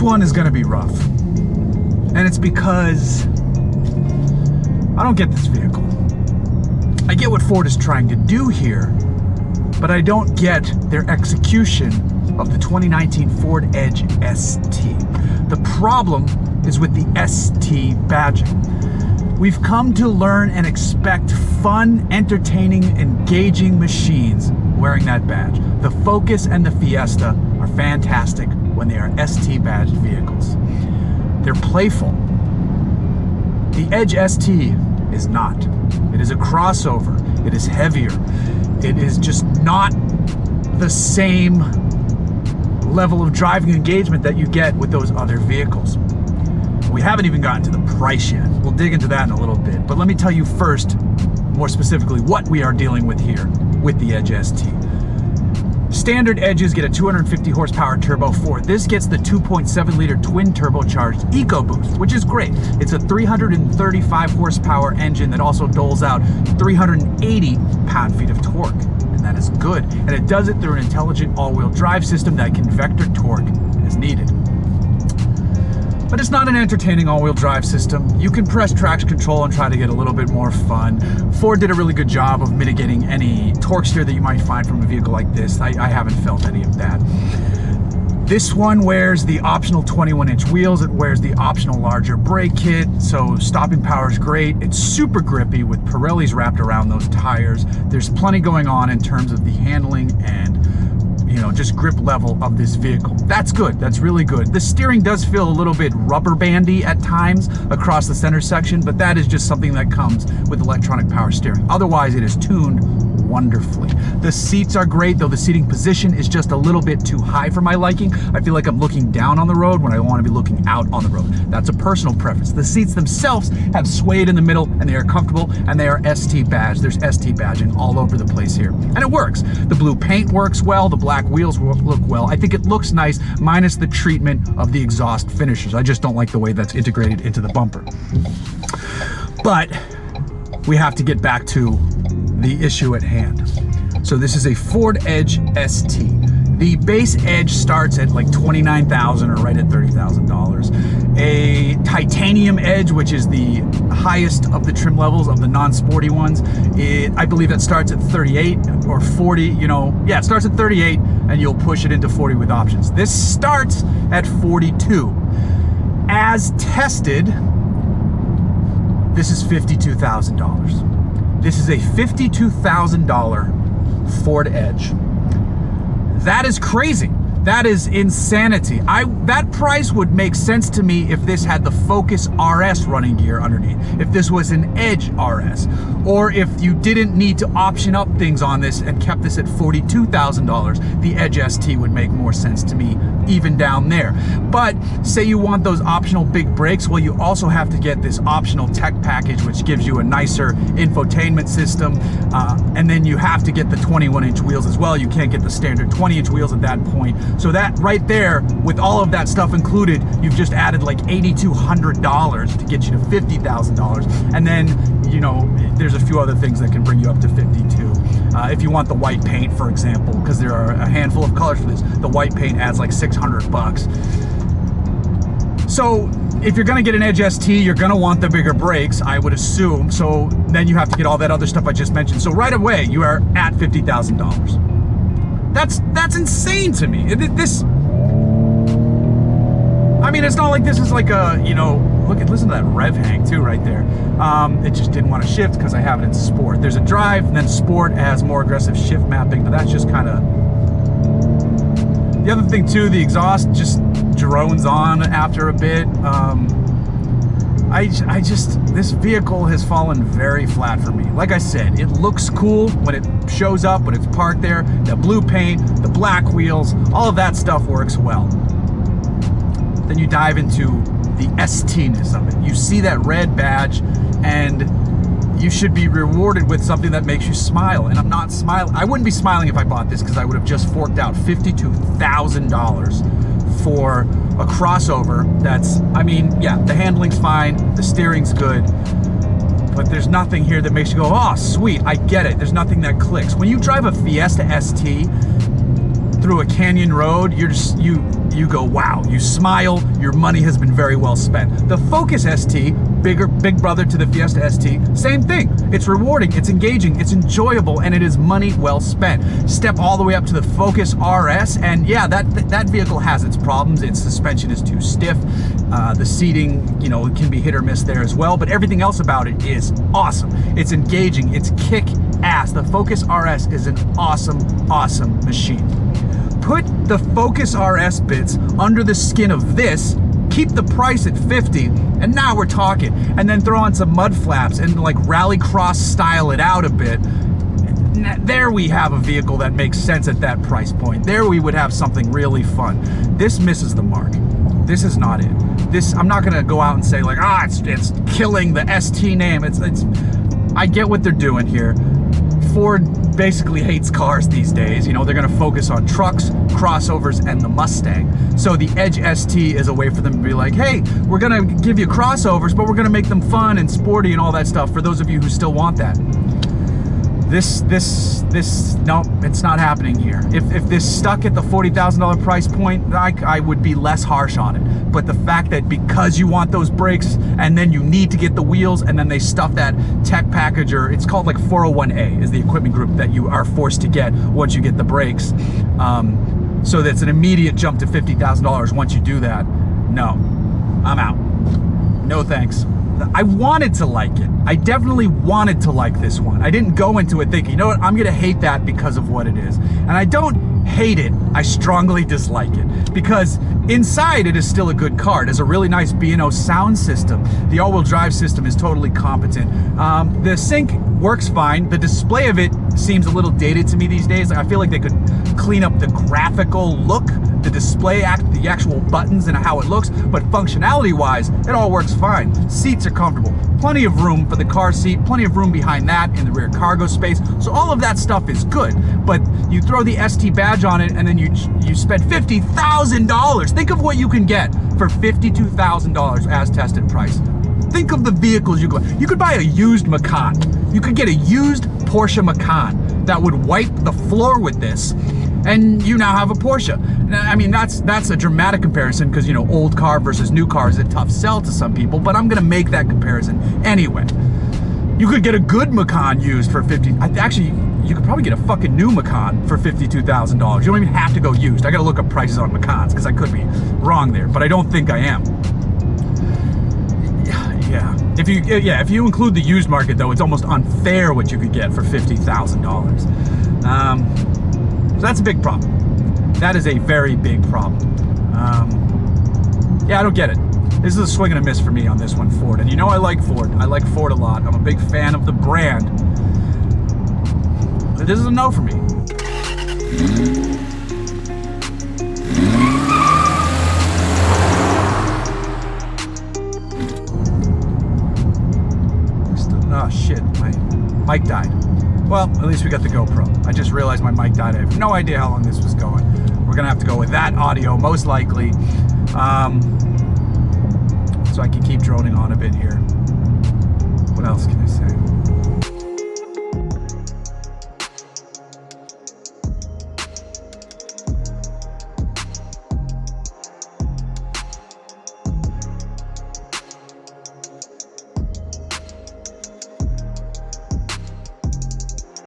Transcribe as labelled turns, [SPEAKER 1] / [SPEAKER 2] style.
[SPEAKER 1] This one is gonna be rough. And it's because I don't get this vehicle. I get what Ford is trying to do here, but I don't get their execution of the 2019 Ford Edge ST. The problem is with the ST badging. We've come to learn and expect fun, entertaining, engaging machines wearing that badge. The Focus and the Fiesta are fantastic when they are ST badged vehicles. They're playful. The Edge ST is not. It is a crossover. It is heavier. It is just not the same level of driving engagement that you get with those other vehicles. We haven't even gotten to the price yet. We'll dig into that in a little bit. But let me tell you first, more specifically, what we are dealing with here with the Edge ST. Standard Edges get a 250 horsepower turbo Ford. This gets the 2.7 liter twin turbocharged EcoBoost, which is great. It's a 335 horsepower engine that also doles out 380 pound-feet of torque. And that is good. And it does it through an intelligent all-wheel drive system that can vector torque as needed. But it's not an entertaining all-wheel drive system. You can press traction control and try to get a little bit more fun. Ford did a really good job of mitigating any torque steer that you might find from a vehicle like this. I haven't felt any of that. This one wears the optional 21-inch wheels. It wears the optional larger brake kit, so stopping power is great. It's super grippy with Pirellis wrapped around those tires. There's plenty going on in terms of the handling and just grip level of this vehicle. That's good. That's really good. The steering does feel a little bit rubber bandy at times across the center section, but that is just something that comes with electronic power steering. Otherwise, it is tuned wonderfully. The seats are great, though the seating position is just a little bit too high for my liking. I feel like I'm looking down on the road when I want to be looking out on the road. That's a personal preference. The seats themselves have suede in the middle, and they are comfortable, and they are ST badged. There's ST badging all over the place here, and it works. The blue paint works well. The black wheels look well. I think it looks nice, minus the treatment of the exhaust finishers. I just don't like the way that's integrated into the bumper. But we have to get back to the issue at hand. So this is a Ford Edge ST. The base Edge starts at like $29,000 or right at $30,000. A titanium Edge, which is the highest of the trim levels of the non-sporty ones, I believe that starts at 38 or 40, yeah, it starts at 38 and you'll push it into 40 with options. This starts at 42. As tested, this is $52,000. This is a $52,000 Ford Edge. That is crazy. That is insanity. That price would make sense to me if this had the Focus RS running gear underneath, if this was an Edge RS, or if you didn't need to option up things on this and kept this at $42,000, the Edge ST would make more sense to me even down there. But say you want those optional big brakes, well, you also have to get this optional tech package, which gives you a nicer infotainment system, and then you have to get the 21-inch wheels as well. You can't get the standard 20-inch wheels at that point. So that right there, with all of that stuff included, you've just added like $8,200 to get you to $50,000. And then, there's a few other things that can bring you up to 52. If you want the white paint, for example, because there are a handful of colors for this, the white paint adds like $600. So if you're gonna get an Edge ST, you're gonna want the bigger brakes, I would assume. So then you have to get all that other stuff I just mentioned. So right away, you are at $50,000. That's insane to me. It's not like this is like a, listen to that rev hang too right there. It just didn't want to shift because I have it in sport. There's a drive, and then sport has more aggressive shift mapping, but that's just kind of... The other thing too, the exhaust just drones on after a bit. This vehicle has fallen very flat for me. Like I said, it looks cool when it shows up, when it's parked there. The blue paint, the black wheels, all of that stuff works well. Then you dive into the ST-ness of it. You see that red badge, and you should be rewarded with something that makes you smile. And I'm not smiling. I wouldn't be smiling if I bought this, because I would have just forked out $52,000 for a crossover that's, the handling's fine, the steering's good, but there's nothing here that makes you go, oh, sweet, I get it. There's nothing that clicks. When you drive a Fiesta ST, through a canyon road, you go, wow, you smile, your money has been very well spent. The Focus ST, big brother to the Fiesta ST, same thing. It's rewarding, it's engaging, it's enjoyable, and it is money well spent. Step all the way up to the Focus RS, and yeah, that vehicle has its problems. Its suspension is too stiff. The seating, it can be hit or miss there as well, but everything else about it is awesome. It's engaging, it's kick ass. The Focus RS is an awesome machine. Put the Focus RS bits under the skin of this, keep the price at 50, and now we're talking. And then throw on some mud flaps and like rallycross style it out a bit. There we have a vehicle that makes sense at that price point. There we would have something really fun. This misses the mark. This is not it. This, I'm not gonna go out and say like, it's killing the ST name. I get what they're doing here. Ford basically hates cars these days. They're going to focus on trucks, crossovers, and the Mustang. So the Edge ST is a way for them to be like, hey, we're going to give you crossovers, but we're going to make them fun and sporty and all that stuff for those of you who still want that. No, it's not happening here. If this stuck at the $40,000 price point, I would be less harsh on it. But the fact that because you want those brakes and then you need to get the wheels and then they stuff that tech package, or it's called like 401A is the equipment group that you are forced to get once you get the brakes. So that's an immediate jump to $50,000 once you do that. No, I'm out. No thanks. I wanted to like it. I definitely wanted to like this one. I didn't go into it thinking, I'm gonna hate that because of what it is. And I don't hate it, I strongly dislike it. Because inside it is still a good car. It has a really nice B&O sound system. The all-wheel drive system is totally competent. The sync works fine. The display of it seems a little dated to me these days. I feel like they could clean up the graphical look, the display, the actual buttons and how it looks, but functionality-wise, it all works fine. Seats are comfortable. Plenty of room for the car seat, plenty of room behind that in the rear cargo space. So all of that stuff is good, but you throw the ST badge on it and then you spend $50,000. Think of what you can get for $52,000 as tested price. Think of the vehicles you could buy a used Macan. You could get a used Porsche Macan that would wipe the floor with this, and you now have a Porsche. I mean, that's a dramatic comparison because, old car versus new car is a tough sell to some people, but I'm gonna make that comparison anyway. You could get a good Macan used for actually, you could probably get a fucking new Macan for $52,000. You don't even have to go used. I gotta look up prices on Macans because I could be wrong there, but I don't think I am. Yeah. If you include the used market, though, it's almost unfair what you could get for $50,000. So that's a big problem. That is a very big problem. Yeah, I don't get it. This is a swing and a miss for me on this one, Ford. And I like Ford. I like Ford a lot. I'm a big fan of the brand. But this is a no for me. Oh shit, my mic died. Well, at least we got the GoPro. I just realized my mic died. I have no idea how long this was going. We're gonna have to go with that audio, most likely. So I can keep droning on a bit here.